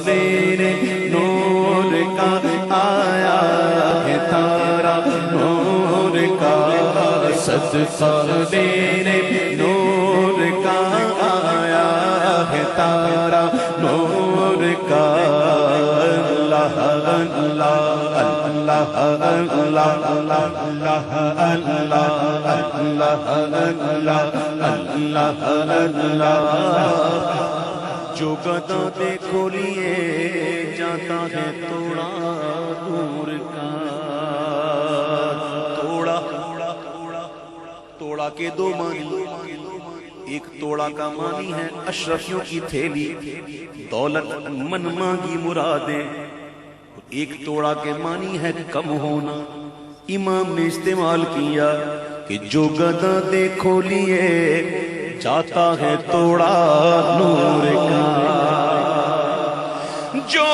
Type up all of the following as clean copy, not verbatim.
میرے نور کا آیا ہے تارا نور کا صدقہ میرے نور کا آیا ہے تارا نور کا اللہ اللہ اللہ اللہ اللہ اللہ اللہ جو گدا دیکھو لیے جاتا ہے توڑا نور کا توڑا کے دو معنی ایک توڑا کا معنی ہے اشرفیوں کی تھیلی دولت من مانگی مرادیں ایک توڑا کے معنی ہے کم ہونا امام نے استعمال کیا کہ جو گدا دیکھو لیے جاتا ہے توڑا نور کا جو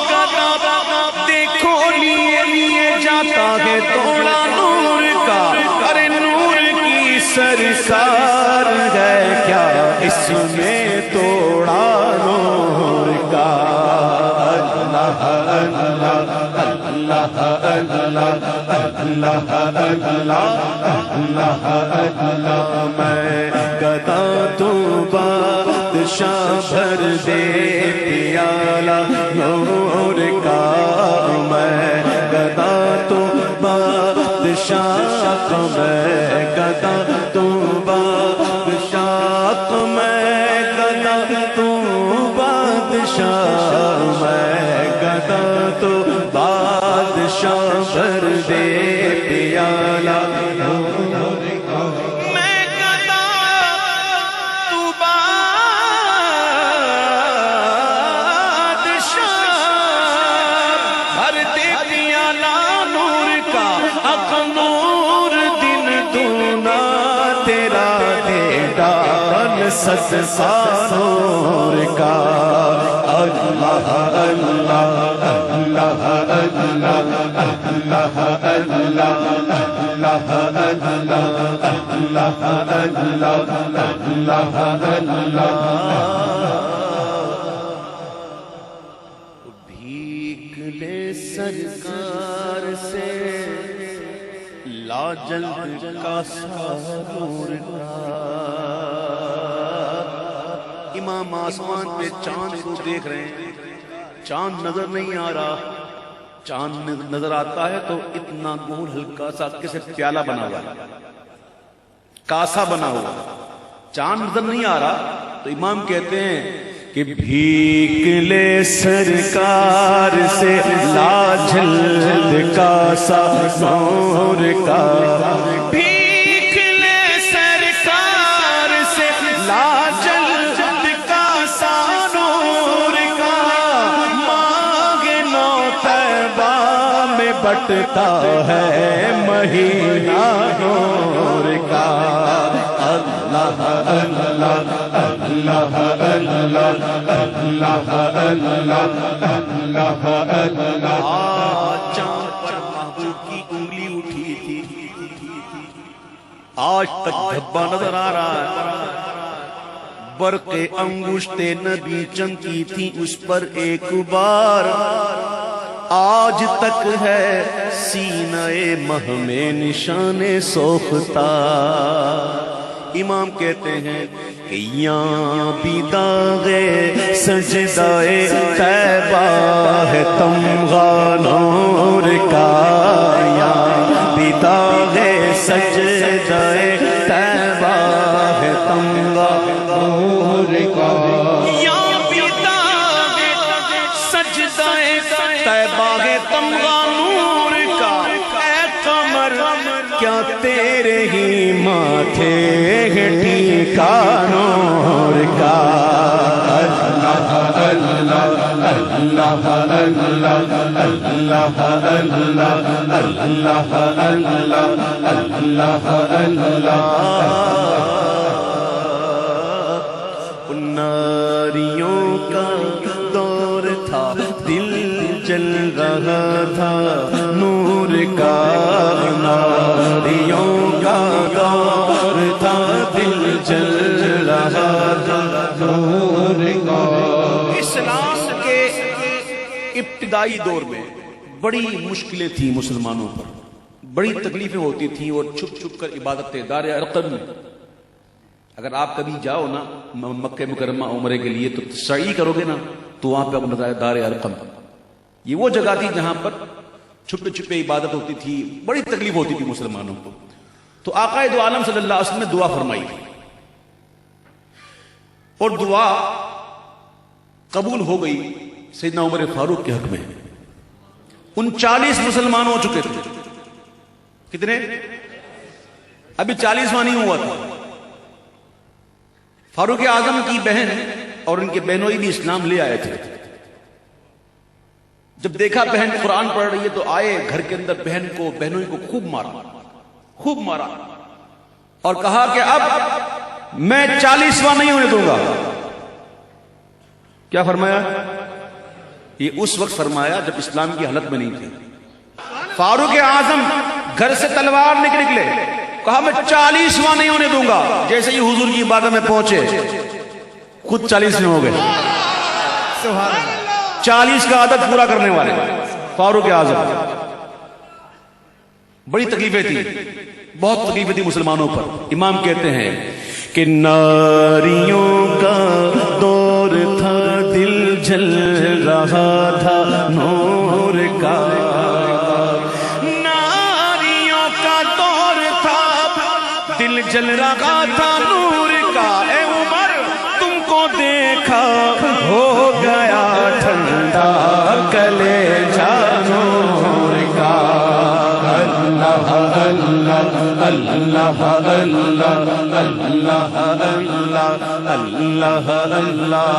گدا دیکھو لیے جاتا ہے توڑا نور کا ارے نور کی سرکار ہے کیا اس میں توڑا نور کا اللہ اللہ اللہ اللہ اللہ اللہ میں گدا تو بادشاہ بھر دے پیالہ نور کا میں گدا تو بادشاہ تو میں گدا تو بادشاہ تو میں گدا تو بادشاہ میں گدا تو بادشاہ بھر دے پیالہ صدقہ نور کا اللہ اللہ اللہ اللہ اللہ بھیک لے سرکار سے لاجلد کا نور کا امام آسمان پہ چاند کو دیکھ رہے ہیں چاند نظر نہیں آ رہا چاند نظر آتا ہے تو اتنا گول ہلکا سا کیسے پیالہ بنا ہوا ہے کاسا بنا ہوا چاند نظر نہیں آ رہا تو امام کہتے ہیں کہ بھیک لے سرکار سے لاجلد کاسا نور کا بھیک لے سرکار سے لاجلد بٹتا ہے مہینہ نور کا اللہ اللہ اللہ اللہ اللہ اللہ چاند پر محبوب کی انگلی اٹھی تھی آج تک دھبا نظر آ رہا ہے برق انگشت نبی چمکی تھی اس پر ایک بار آج تک ہے سینہ مہ میں نشان سوختہ امام کہتے ہیں کہ یہاں بھی داغ سجدہ طیبہ ہے تمغہ نور کا یہاں بھی داغ سجدہ طیبہ ہے تمغہ نور کا کیا تیرے ہی ماتھے ٹھیکا نور کا اللہ اللہ اللہ اللہ اللہ اللہ اللہ اللہ ناریوں کا دور تھا دل جل رہا تھا نور کا ناریوں کا دور تھا دل جل رہا تھا نور کا اسلام کے ابتدائی دور میں بڑی مشکلیں تھیں مسلمانوں پر، بڑی تکلیفیں ہوتی تھیں، اور چھپ چھپ کر عبادت دار ارقم میں، اگر آپ کبھی جاؤ نا مکہ مکرمہ عمرے کے لیے تو سعی کرو گے نا تو وہاں پہ اپنا دار ارقم، یہ وہ جگہ تھی جہاں پر چھپے چھپے عبادت ہوتی تھی، بڑی تکلیف ہوتی تھی مسلمانوں کو. تو آقا دو عالم صلی اللہ علیہ وسلم نے دعا فرمائی اور دعا قبول ہو گئی سیدنا عمر فاروق کے حق میں. 39 مسلمان ہو چکے تھے. کتنے؟ ابھی 40واں نہیں ہوا تھا. فاروق اعظم کی بہن اور ان کے بہنوئی بھی اسلام لے آئے تھے. جب دیکھا بہن قرآن پڑھ رہی ہے تو آئے گھر کے اندر، بہن کو بہنوئی کو خوب مارا اور کہا کہ اب میں 40واں نہیں ہونے دوں گا. کیا فرمایا؟ یہ اس وقت فرمایا جب اسلام کی حالت میں نہیں تھی. فاروق اعظم گھر سے تلوار نکلے، کہا میں 40واں نہیں ہونے دوں گا. جیسے ہی حضور کی عبادت میں پہنچے خود 40 میں ہو گئے. 40 کا عدد پورا کرنے والے فاروق اعظم. بڑی تکلیفیں تھی، بہت تکلیفیں تھی مسلمانوں پر. امام کہتے ہیں کہ ناریوں کا دور تھا، دل جل رہا تھا نور کا. ناریوں کا دور تھا، دل جل رہا تھا نور کا. اے عمر تم کو دیکھا ہو گیا ٹھنڈا کلیجہ نور کا. اللہ اللہ اللہ اللہ اللہ اللہ اللہ.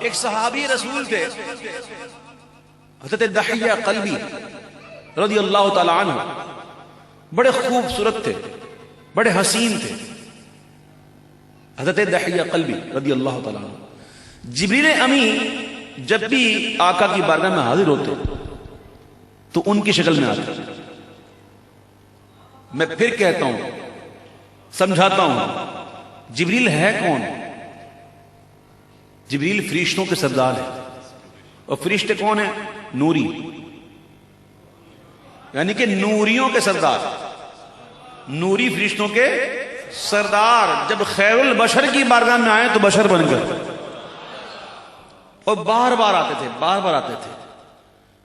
ایک صحابی رسول تھے حضرت دحیہ قلبی رضی اللہ تعالی عنہ. بڑے خوبصورت تھے، بڑے حسین تھے حضرت دحیہ قلبی رضی اللہ تعالی عنہ. جبریل امی جب بھی آقا کی بارگاہ میں حاضر ہوتے تو ان کی شکل میں آتے. میں پھر کہتا ہوں، سمجھاتا ہوں، جبریل ہے کون؟ جبریل فرشتوں کے سردار ہے. اور فرشتے کون ہیں؟ نوری، یعنی کہ نوریوں کے سردار، نوری فرشتوں کے سردار. جب خیر البشر کی بارگاہ میں آئے تو بشر بن گئے اور بار بار آتے تھے.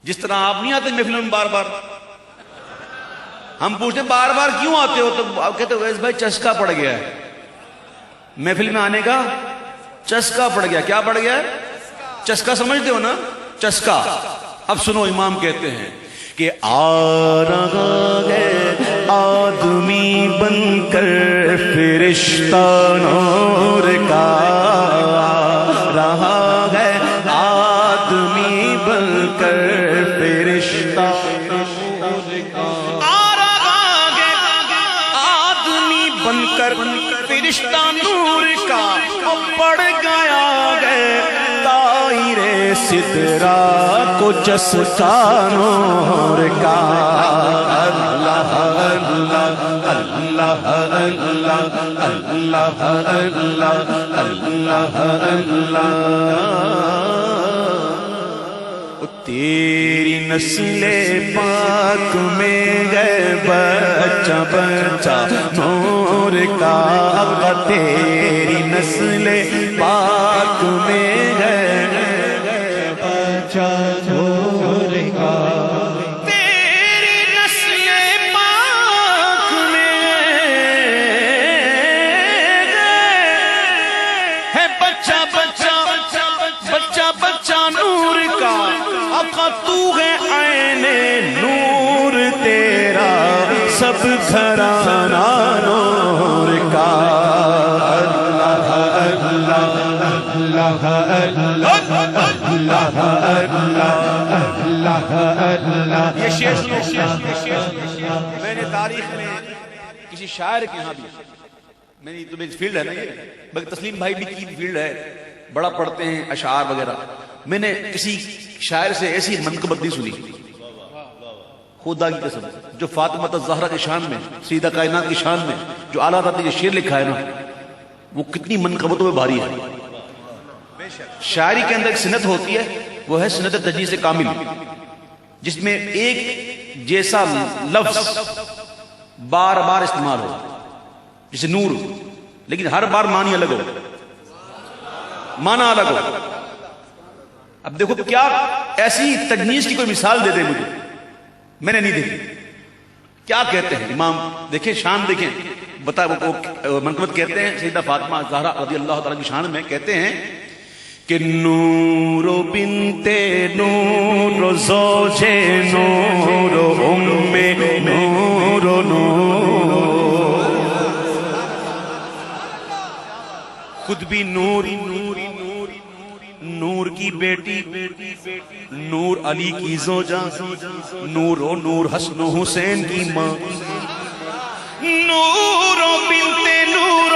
جس طرح آپ نہیں آتے محفلوں میں بار بار. ہم پوچھتے بار بار کیوں آتے ہو تو آپ کہتے ویس بھائی چسکا پڑ گیا ہے، محفل میں آنے کا چسکا پڑ گیا. کیا پڑ گیا؟ چسکا. سمجھتے ہو نا چسکا. اب سنو، امام کہتے ہیں کہ آ رہا ہے آدمی بن کر فرشتہ نور کا. آ رہا ہے آدمی بن کر فرشتہ نور کا. آ رہا ہے آدمی بن کر فرشتہ نور کا. پڑ گیا ہے دائرے سترہ کو چسکا نور کا. اللہ اللہ اللہ اللہ اللہ اللہ اللہ. تیری نسل پاک میں گئے بچہ بچہ نور کا. تیری نسل پاک میں گئے بچہ نور کا. تیری نسل پاک میں ہے بچہ بچہ نور کا. آقا تو ہے عین نور تیرا سب گھرانہ نور کا. اللہ اللہ اللہ اللہ اللہ اللہ. یہ شعر میں نے تاریخ میں کسی شاعر کے یہاں بھی، میری تو میری فیلڈ ہے نا یہ، بلکہ تسلیم بھائی بھی کی فیلڈ ہے، بڑا پڑھتے ہیں اشعار وغیرہ. میں نے کسی شاعر سے ایسی منقبت نہیں سنی خدا کی قسم، جو فاطمہ الزہرا کی شان میں، سیدہ کائنات کی شان میں جو اعلیٰ حضرت نے یہ شعر لکھا ہے نا، وہ کتنی منقبتوں میں بھاری ہے. شاعری کے اندر ایک سنت ہوتی ہے، وہ ہے سنت تجوید کامل، جس میں ایک جیسا لفظ بار بار استعمال ہو، جیسے نور، لیکن ہر بار معنی الگ ہو، معنی الگ ہو۔ اب دیکھو کیا ایسی تجنیس کی کوئی مثال دے دے مجھے، میں نے نہیں دیکھی۔ کیا کہتے ہیں امام، دیکھیں شان دیکھیں، بتا وہ منقبت کہتے ہیں سیدہ فاطمہ زہرا رضی اللہ تعالیٰ کی شان میں کہتے ہیں کہ نور بنت نور زوج نور ام نور نور، خود بھی نور نور کی بیٹی، نور علی کی زوجہ، نور و نور حسن و حسین کی ماں، نور بنت نور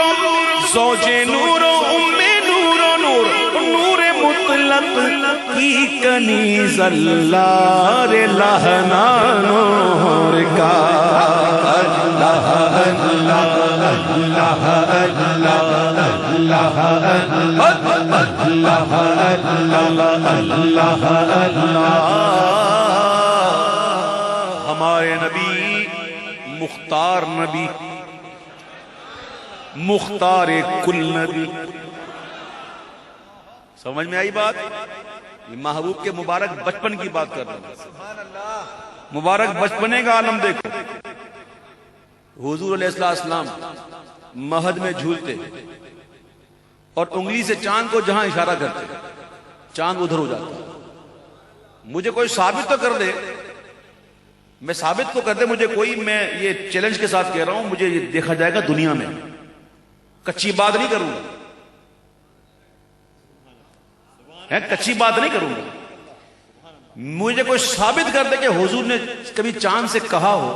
زوج نور ام نور نور، نور مطلق کی کنیز اللہ لہنا نور کا، اللہ اللہ اللہ اللہ اللہ اللہ اللہ۔ ہمارے نبی مختار نبی، مختار کل نبی، سمجھ میں آئی بات؟ یہ محبوب کے مبارک بچپن کی بات کر رہا ہوں، مبارک بچپنے کا عالم دیکھو۔ حضور علیہ السلام مہد میں جھولتے اور انگلی سے چاند کو جہاں اشارہ کرتے چاند ادھر ہو جاتا۔ مجھے کوئی ثابت تو کر دے، میں ثابت تو کر دے مجھے کوئی، میں یہ چیلنج کے ساتھ کہہ رہا ہوں، مجھے یہ دیکھا جائے گا دنیا میں، کچی بات نہیں کروں گا، کچی بات نہیں کروں گا۔ مجھے کوئی ثابت کر دے کہ حضور نے کبھی چاند سے کہا ہو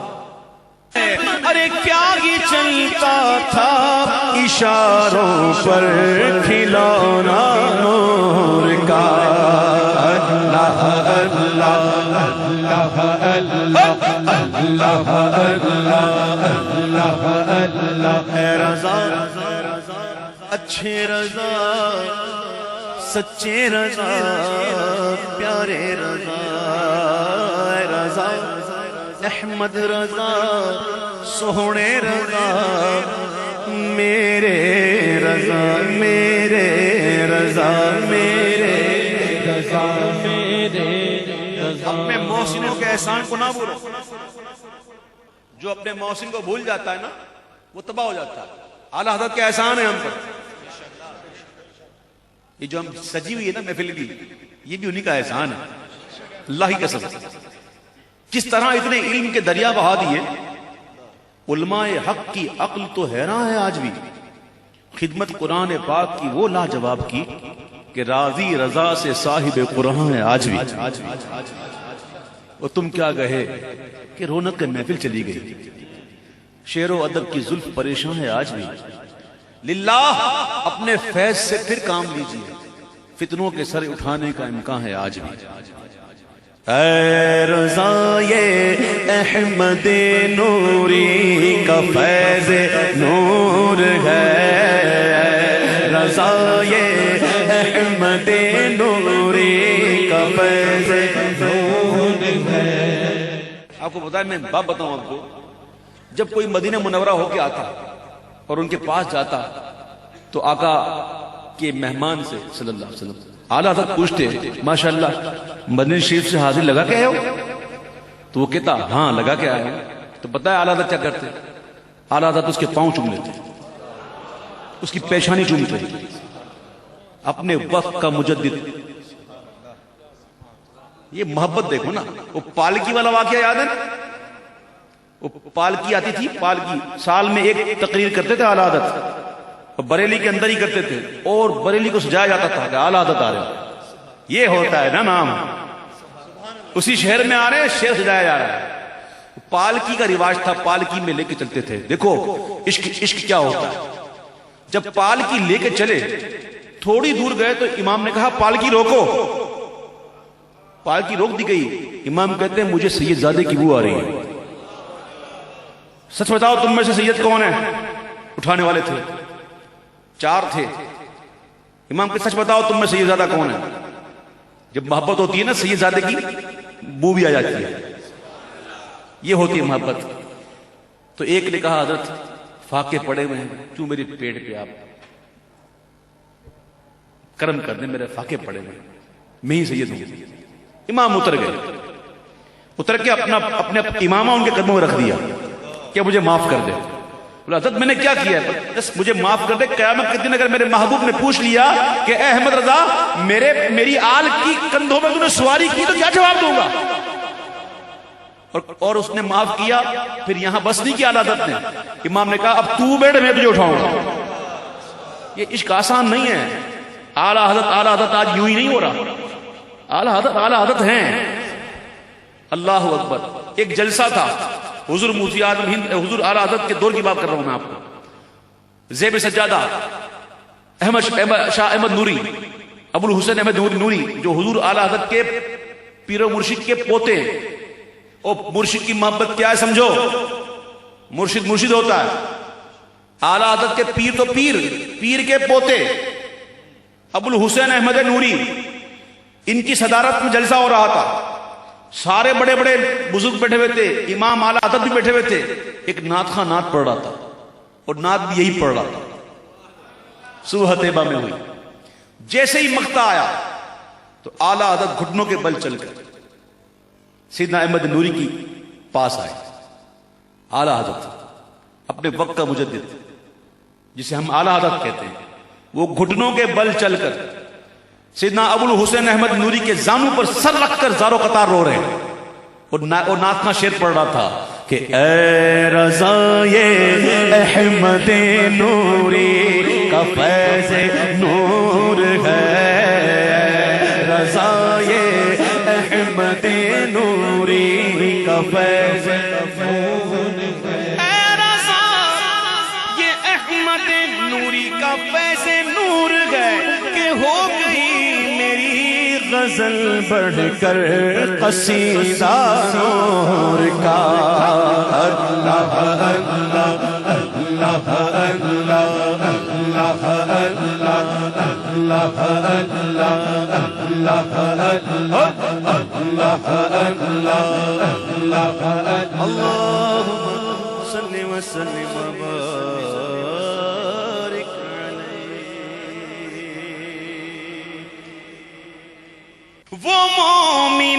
ارے کیا یہ چلتا تھا اشاروں پر کھلونا نور کا، اللہ اللہ اللہ اللہ اللہ اللہ اللہ۔ اے رضا اچھے رضا، سچے رضا، پیارے رضا، اے رضا احمد رضا، سونے رضا، میرے رضا، میرے رضا، میرے رضا، میرے رضا۔ اپنے محسنوں کے احسان کو نہ بھولو، جو اپنے محسن کو بھول جاتا ہے نا وہ تباہ ہو جاتا ہے۔ اعلیٰ حضرت کے احسان ہے ہم پر، یہ جو ہم سجی ہوئی ہے نا محفل کی، یہ بھی انہی کا احسان ہے، اللہ ہی قسم۔ کس طرح اتنے علم کے دریا بہا دیے، علماء حق کی عقل تو حیران ہے آج بھی، خدمت قرآن پاک کی وہ لاجواب کی کہ راضی رضا سے صاحب قرآن ہے آج بھی۔ اور تم کیا کہے کہ رونق محفل چلی گئی، شعر و ادب کی زلف پریشان ہے آج بھی۔ للہ اپنے فیض سے پھر کام لیجیے، فتنوں کے سر اٹھانے کا امکان ہے آج بھی۔ اے رضا یہ احمد نوری کا فیض نور ہے، رضا یہ احمد نوری کا فیض نور ہے۔ آپ کو بتائیں، میں بات بتاؤں آپ کو، جب کوئی مدینہ منورہ ہو کے آتا اور ان کے پاس جاتا تو آقا کے مہمان سے صلی اللہ علیہ وسلم اعلیٰ حضرت پوچھتے ماشاءاللہ مدینہ شریف سے حاضر لگا کے آئے ہو؟ تو وہ کہتا ہاں لگا کے آئے ہو۔ تو پتہ ہے اعلیٰ حضرت کیا کرتے؟ اعلیٰ حضرت اس کے پاؤں چوم لیتے، اس کی پیشانی چومتے۔ اپنے وقت کا مجدد، یہ محبت دیکھو نا۔ وہ پالکی والا واقعہ یاد ہے نا؟ وہ پالکی آتی تھی، پالکی سال میں ایک تقریر کرتے تھے اعلیٰ حضرت، اور بریلی کے اندر ہی کرتے تھے، اور بریلی کو سجایا جاتا تھا کہ اعلیٰ حضرت آ رہے ہیں۔ یہ ہوتا ہے نا نام، اسی شہر میں آ رہے ہیں، شہر سجایا جا رہا ہے۔ پالکی کا رواج تھا، پالکی میں لے کے چلتے تھے۔ دیکھو عشق کیا ہوتا ہے، جب پالکی لے کے چلے تھوڑی دور گئے تو امام نے کہا پالکی روکو، پالکی روک دی گئی۔ امام کہتے ہیں مجھے سید زادے کی بو آ رہی ہے، سچ بتاؤ تم میں سے سید کون ہے؟ اٹھانے والے تھے، 4 تھے، امام کہ سچ بتاؤ تم میں سید زادہ کون ہے؟ جب محبت ہوتی ہے نا سید زادے کی بو بھی آ جاتی ہے، یہ ہوتی ہے محبت۔ تو ایک نے کہا حضرت فاقے پڑے ہوئے ہیں، کیوں میرے پیٹ پہ آپ کرم کر دیں، میرے فاقے پڑے ہوئے ہیں، میں ہی سید ہوں۔ امام اتر گئے، اتر کے اپنے امامہ ان کے قدموں میں رکھ دیا کہ مجھے معاف کر دے۔ بولا حضرت میں نے کیا کیا ہے؟ بس مجھے معاف کر دے، قیامت کے دن اگر میرے محبوب نے پوچھ لیا کہ اے احمد رضا میری آل کی کندھوں میں تو نے سواری کی تو کیا جواب دوں گا؟ اور اس نے معاف کیا۔ پھر یہاں بس نہیں کیا حضرت نے، امام نے کہا اب تو بیٹھ میں تجھے اٹھاؤں گا۔ یہ عشق آسان نہیں ہے۔ اعلیٰ حضرت آج یوں ہی نہیں ہو رہا، اعلیٰ حضرت ہیں۔ اللہ اکبر۔ ایک جلسہ تھا حضور مفتی اعظم ہند حضور اعلیٰ حضرت کے دور کی بات کر رہا ہوں میں آپ کو، زیب سجادہ شاہ احمد نوری، ابو الحسین احمد نوری جو حضور اعلیٰ حضرت کے پیر و مرشد کے پوتے ہیں۔ او مرشد کی محبت کیا ہے سمجھو، مرشد ہوتا ہے، اعلیٰ حضرت کے پیر تو پیر کے پوتے ابو الحسین احمد نوری، ان کی صدارت میں جلسہ ہو رہا تھا، سارے بڑے بڑے بزرگ بیٹھے ہوئے تھے، امام اعلیٰ حضرت بھی بیٹھے ہوئے تھے۔ ایک نعت خواں نعت پڑھ رہا تھا اور نعت بھی یہی پڑھ رہا تھا، صبح طیبہ میں ہوئی۔ جیسے ہی مقطع آیا تو اعلیٰ حضرت گھٹنوں کے بل چل کر سیدنا احمد نوری کی پاس آئے۔ اعلیٰ حضرت اپنے وقت کا مجدد جسے ہم اعلیٰ حضرت کہتے ہیں، وہ گھٹنوں کے بل چل کر سیدنا ابو الحسین احمد نوری کے زانوں پر سر رکھ کر زارو قطار رو رہے ہیں، اور نعت کا شعر پڑھ رہا تھا کہ اے رضا یہ احمد نوری کا فیض نور ہے، رضا یہ احمد نوری کا فیض نور ہے، اے رضا یہ احمد نوری کا فیض نور ہے کہ ہو گئی غزل بڑھ کر قصیدہ نور کا۔ اللہ اللہ اللہ اللہ اللہ اللہ اللہ اللہم صلی وسلم وبارک علیہ۔ وہ مومن